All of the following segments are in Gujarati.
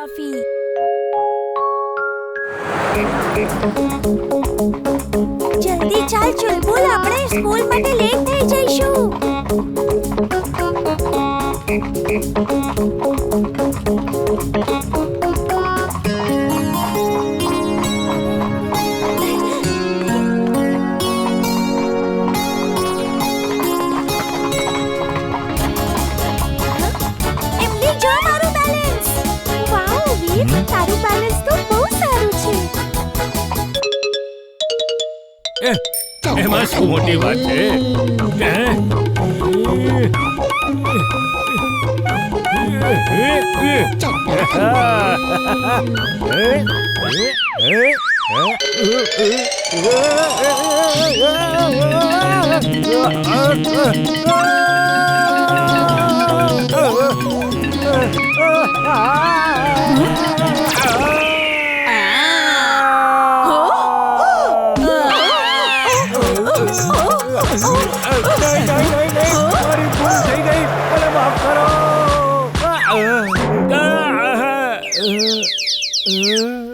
ટ્રોફી. જલ્દી ચાલ ચુલબુલ, આપણે સ્કૂલ માટે લેટ થઈ જઈશું. તારું બેલેન્સ તો બહુ સારું છે. એમાં શું મોટી વાત છે?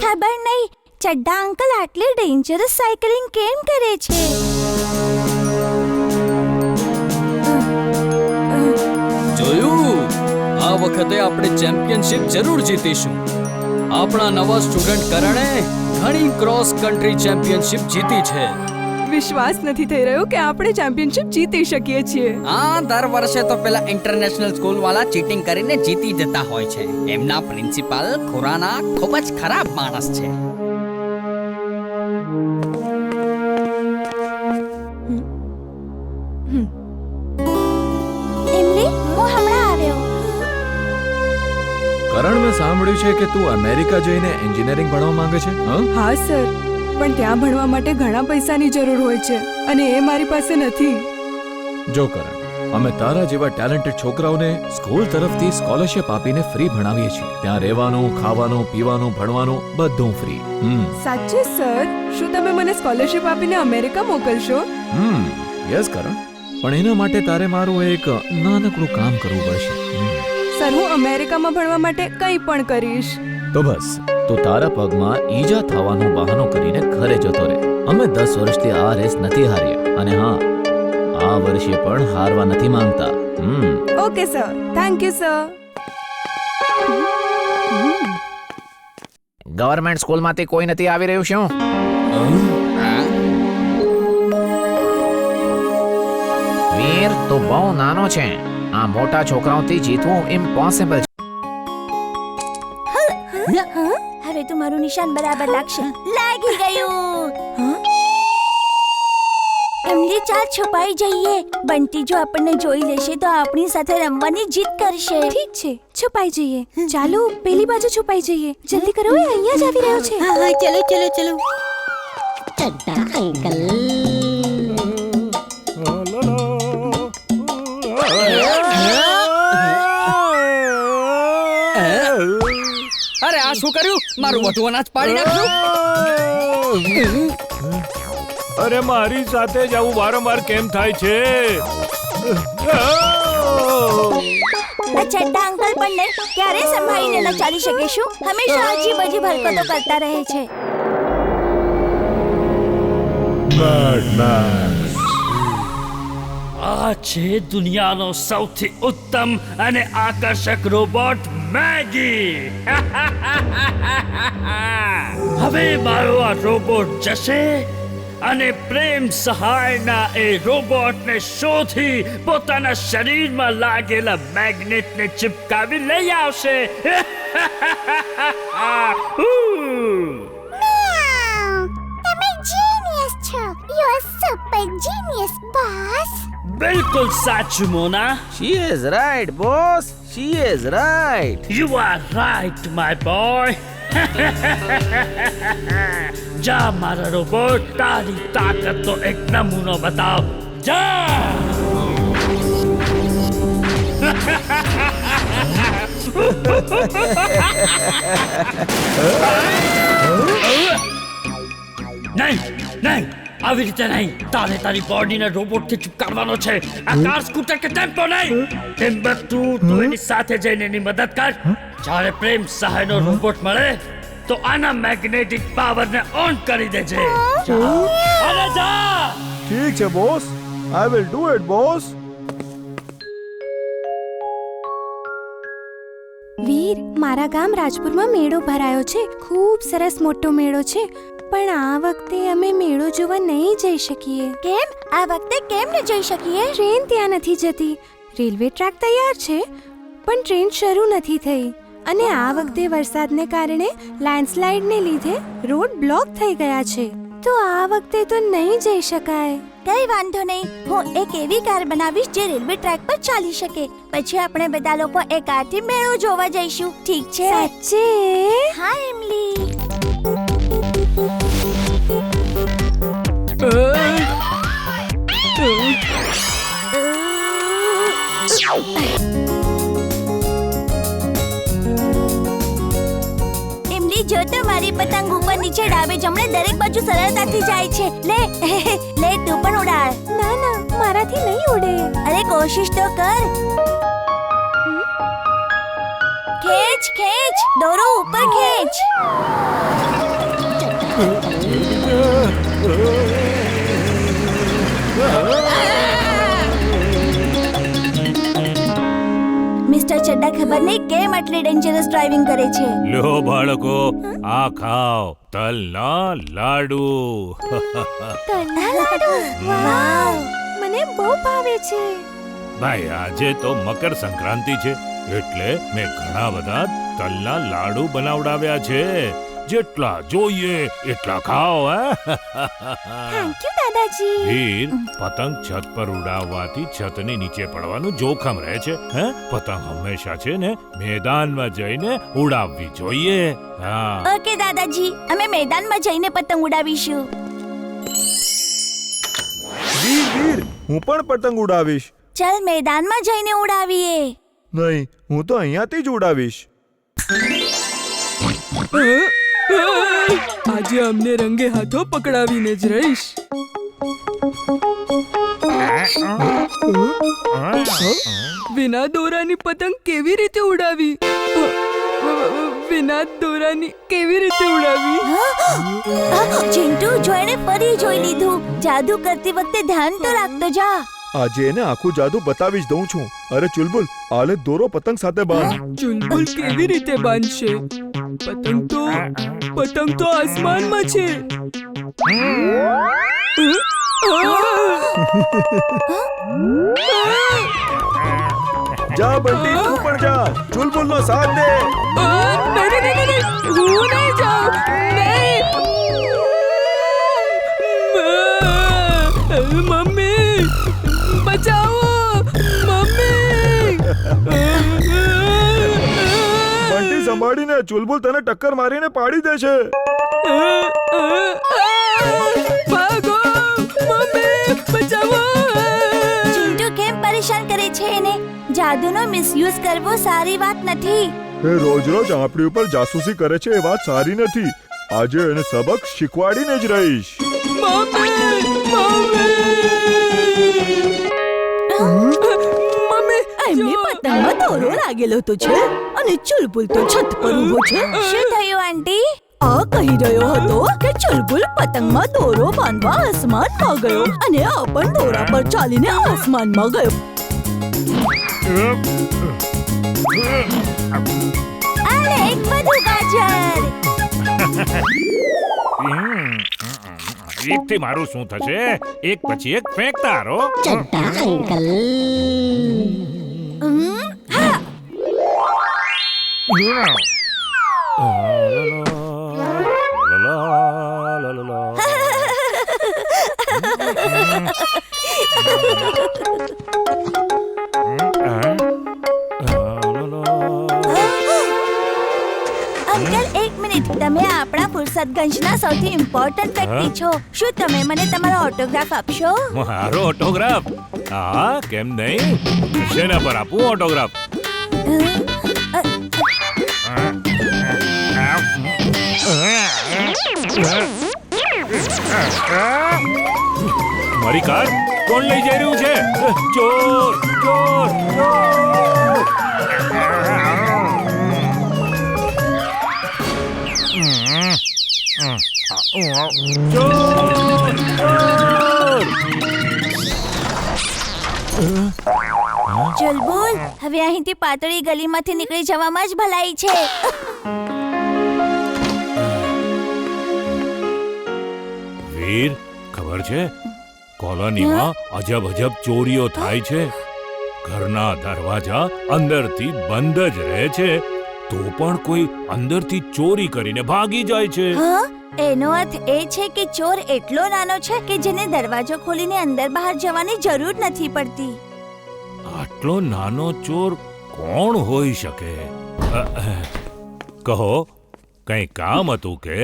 ખબર નહીં ચડ્ડા અંકલ આટલી ડેન્જરસ સાયકલિંગ કેમ કરે છે. જોયું, આ વખતે આપણે ચેમ્પિયનશિપ જરૂર જીતીશું. આપણા નવા સ્ટુડન્ટ કરણે ઘણી ક્રોસ કન્ટ્રી ચેમ્પિયનશિપ જીતી છે. વિશ્વાસ નથી થઈ રહ્યો કે આપણે ચેમ્પિયનશિપ જીતી શકીએ છીએ. હા, દર વર્ષે તો પેલા ઇન્ટરનેશનલ સ્કૂલ વાળા ચીટિંગ કરીને જીતી જતા હોય છે. એમના પ્રિન્સિપાલ ખુરાના ખૂબ જ ખરાબ માણસ છે. ઇમલી, હું હમણાં આવ્યો. કરણ, મેં સાંભળ્યું છે કે તું અમેરિકા જઈને એન્જિનિયરિંગ ભણવા માંગે છે. હા સર, પણ ત્યાં ભણવા માટે ઘણા પૈસાની જરૂર હોય છે અને એ મારી પાસે નથી. જો કરણ, અમે તારા જેવા ટેલેન્ટેડ છોકરાઓને સ્કૂલ તરફથી સ્કોલરશિપ આપીને ફ્રી ભણાવીએ છીએ. ત્યાં રહેવાનું, ખાવાનું, પીવાનું, ભણવાનું બધું ફ્રી. સાચે સર? શું તમે મને સ્કોલરશિપ આપીને અમેરિકા મોકલશો? યસ કરણ, પણ એના માટે તારે મારું એક નાનકડું કામ કરવું પડશે. સર, હું અમેરિકામાં ભણવા માટે કંઈ પણ કરીશ. તો બસ તું તારા પગમાં ઈજા થવાનું બહાનો કરીને ઘરે જતો રહે. અમે 10 વર્ષથી આ રેસ નથી હાર્યા અને હા, આ વર્ષે પણ હારવા નથી માંગતા. Okay sir, thank you sir. Government સ્કૂલમાંથી કોઈ નથી આવી રહ્યું શું? વીર, તું બહુ નાનો છે. આ મોટા છોકરાઓથી જીતવું ઇમ્પોસિબલ છે. હવે તો મારું નિશાન બરાબર લાગશે. લાગી ગયું. ઇમલી, ચાલ છુપાઈ જઈએ. બંટી જો આપણને જોઈ લેશે તો આપણી સાથે રમવાની જીદ કરશે. ઠીક છે, છુપાઈ જઈએ. ચાલો પેલી બાજુ છુપાઈ જઈએ. જલ્દી કરો, એ અહીંયા જ આવી રહ્યો છે. હા, ચલો ચલો ચલો. ચડ્ડા અંકલ. અરે, આ શું કર્યું? મારું વધુ અનાજ પાડી નાખ્યું. અરે, મારી સાથે જ આવું વારંવાર કેમ થાય છે? આ ચડ્ડા અંકલ પણ ને ક્યારે સંભાળીને ન ચાલી શકે શું? હંમેશા અજીબ અજીબ હરકતો કરતા રહે છે. આ છે દુનિયાનો સૌથી ઉત્તમ અને આકર્ષક રોબોટ મેગી. હવે મારો આ રોબોટ જશે અને પ્રેમ સહાયના એ રોબોટને શોધી પોતાના શરીરમાં લાગેલા મેગ્નેટને ચિપકાવી લઈ આવશે. તમે જીનિયસ છો. You are super genius boss. બિલકુલ સાચું મોના. She is right, boss. She is right. You are right, my boy. જા મારા રોબોટ, તારી તાકાતનો એક નમૂનો બતાવ. જા. નહીં નહીં, આવી રીતે નહીં. તારે તારી બોડીને રોબોટથી ચૂપકારવાનો છે. આ કાર, સ્કૂટર કે ટેમ્પો નહીં. હિંમત તું એની સાથે જઈને એની મદદ કર. જ્યારે પ્રેમ સહાયનો રોબોટ મળે તો આના મેગ્નેટિક પાવરને ઓન કરી દેજે. જા. અરે જા. ઠીક છે boss, I will do it boss. Veer, મારા ગામ રાજપુરમાં મેળો ભરાયો છે. ખૂબ સરસ મોટો મેળો છે, પણ આ વખતે અમે મેળો જોવા નહીં જઈ શકીએ. કેમ? આ વખતે કેમ ન જઈ શકીએ? ટ્રેન ત્યાં નથી જતી. રેલવે ટ્રેક તૈયાર છે, પણ ટ્રેન શરૂ નથી થઈ. અને આ વખતે વરસાદને કારણે લેન્ડસ્લાઇડને લીધે રોડ બ્લોક થઈ ગયા છે. તો આ વખતે તો નહીં જઈ શકાય. કઈ વાંધો નહીં, હું એક એવી કાર બનાવીશ જે રેલવે ટ્રેક પર ચાલી શકે. પછી આપણે બધા લોકો એ કારથી મેળો જોવા જઈશું. ઠીક છે? સાચે? હા એમલી. એમલી, જો તો મારી પતંગ ઉપર નીચે ડાબે જમણે દરેક બાજુ સરળતાથી જાય છે. લે લે, તું પણ ઉડાડ. ના ના, મારાથી નહીં ઉડે. અરે કોશિશ તો કર. ખેંચ ખેંચ, દોરો ઉપર ખેંચ. મિસ્ટર ચડ્ડા ખબર નહીં કેમ આટલી ડેન્જરસ ડ્રાઇવિંગ કરે છે. લો બાળકો, આ ખાઓ તલના લાડુ. તલના લાડુ? વાવ, મને બહુ ભાવે છે. ભાઈ, આજે તો મકર સંક્રાંતિ છે એટલે મેં ઘણા બધા તલના લાડુ બનાવડાવ્યા છે. જેટલા જોઈએ એટલા ખાઓ. થેન્ક યુ દાદાજી. વીર, પતંગ છત પર ઉડાવવાથી છતની નીચે પડવાનું જોખમ રહે છે. હે, પતંગ હંમેશા છે ને મેદાનમાં જઈને ઉડાવવી જોઈએ. હા. ઓકે દાદાજી, અમે મેદાનમાં જઈને પતંગ ઉડાવીશું. વીર વીર, હું પણ પતંગ ઉડાવીશ. ચાલ મેદાનમાં જઈને ઉડાવીએ. નહીં, હું તો અહીંયાથી જ ઉડાવીશ. આજે અમને રંગે હાથો પકડાવીને જ રહીશ. વિના દોરાની પતંગ કેવી રીતે ઉડાવી? વિના દોરાની કેવી રીતે ઉડાવી? ચિંટુ, જોઈને ફરી જોઈ લીધું. જાદુ કરતી વખતે ધ્યાન તો રાખતો જા. આજે એને આખું જાદુ બતાવી જ દઉં છું. અરે ચુલબુલ, આલે દોરો પતંગ સાથે બાંધ. ચુલબુલ કેવી રીતે બાંધશે? પતંગ તો આસમાનમાં છે. જા બંટી, તું પણ જા. ચુલબુલનો સાથ દે. નહીં, હું નહીં જાઉં. નહીં. મમ્મી, બચાવો. મમ્મી. બંટી સંભાળીને, ચુલબુલ તને ટક્કર મારીને પાડી દેશે. ભાગો. મમ્મી, બચાવો. ચિંટુ કેમ પરેશાન કરે છે એને? જાદુનો મિસયુઝ કરવો સારી વાત નથી. એ રોજ રોજ આપણી ઉપર જાસૂસી કરે છે, એ વાત સારી નથી. આજે એને સબક શીખવાડીને જ રહીશ. એમની પતંગમાં દોરો લાગેલો તો છે અને ચુલબુલ તો છત પર ઊભો છે. શું થયું આંટી? આ કહી રહ્યો હતો કે ચુલબુલ પતંગમાં દોરો બાંધવા આસમાનમાં ગયો અને આ પણ દોરા પર ચાલીને આસમાનમાં ગયો. અરે એક વધુ ગાજર. એકથી મારું શું થશે? એક પછી એક ફેંકતા રહો. ચડ્ડા અંકલ. અંકલ, એક મિનિટ. તમે આપણા ફુરસદગંજના સૌથી ઇમ્પોર્ટન્ટ વ્યક્તિ છો. શું તમે મને તમારો ઓટોગ્રાફ આપશો? મારો ઓટોગ્રાફ? હા, કેમ નહીં. શેના પર આપું ઓટોગ્રાફ? મારી કાર કોણ લઈ જઈ રહ્યું છે? ચોર ચોર ચોર! ચુલબુલ, હવે અહીંથી પાતળી ગલીમાંથી નીકળી જવામાં જ ભલાઈ છે. વીર, ખબર છે કોલોનીમાં અજબ અજબ ચોરીઓ થાય છે. ઘરના દરવાજા અંદરથી બંધ જ રહે છે, તો પણ કોઈ અંદરથી ચોરી કરીને ભાગી જાય છે. હા, એનો અર્થ એ છે કે ચોર એટલો નાનો છે કે જેને દરવાજો ખોલીને અંદર બહાર જવાની જરૂર નથી પડતી. આટલો નાનો ચોર કોણ હોઈ શકે? કહો, કઈ કામ હતું કે?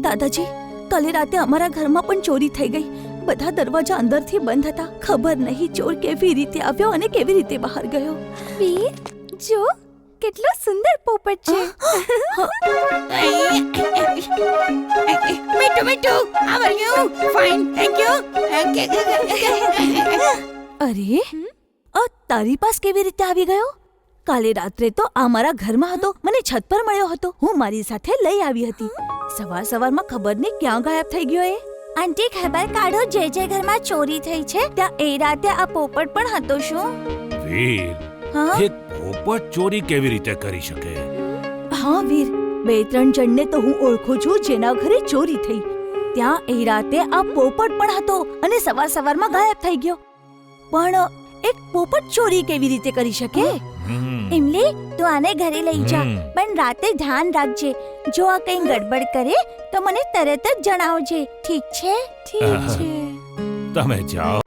દાદાજી, કાલે રાતે અમારા ઘરમાં પણ ચોરી થઈ ગઈ. બધા દરવાજા અંદરથી બંધ હતા. ખબર નહીં ચોર કેવી રીતે આવ્યો અને કેવી રીતે બહાર ગયો. વીર, જો કેટલો સુંદર પોપટ છે. મીઠું મીઠું, how are you? Fine, thank you. અરે, આ તારી પાસ કેવી રીતે આવી ગયો? કાલે રાત્રે તો આ મારા ઘરમાં હતો. મને છત પર મળ્યો હતો. હું મારી સાથે લઈ આવી હતી. સવારમાં ખબર નહીં ક્યાં ગાયબ થઈ ગયો એ. આંટી, ખબર કાઢો, જે ઘરમાં ચોરી થઈ છે ત્યાં એ રાતે આ પોપટ પણ હતો. શું? વીર, હા એક પોપટ ચોરી કેવી રીતે કરી શકે? હા વીર, 2-3 જણને તો હું ઓળખું છું જેના ઘરે ચોરી થઈ. ત્યાં એ રાતે આ પોપટ પણ હતો અને સવારમાં ગાયબ થઈ ગયો. પણ એક પોપટ ચોરી કેવી રીતે કરી શકે? ઇમલી, તું આને ઘરે લઈ જા, પણ રાતે ધ્યાન રાખજે. જો આ કંઈ ગડબડ કરે તો મને તરત જ જણાવજે. ઠીક છે? ઠીક છે. તમે જાઓ.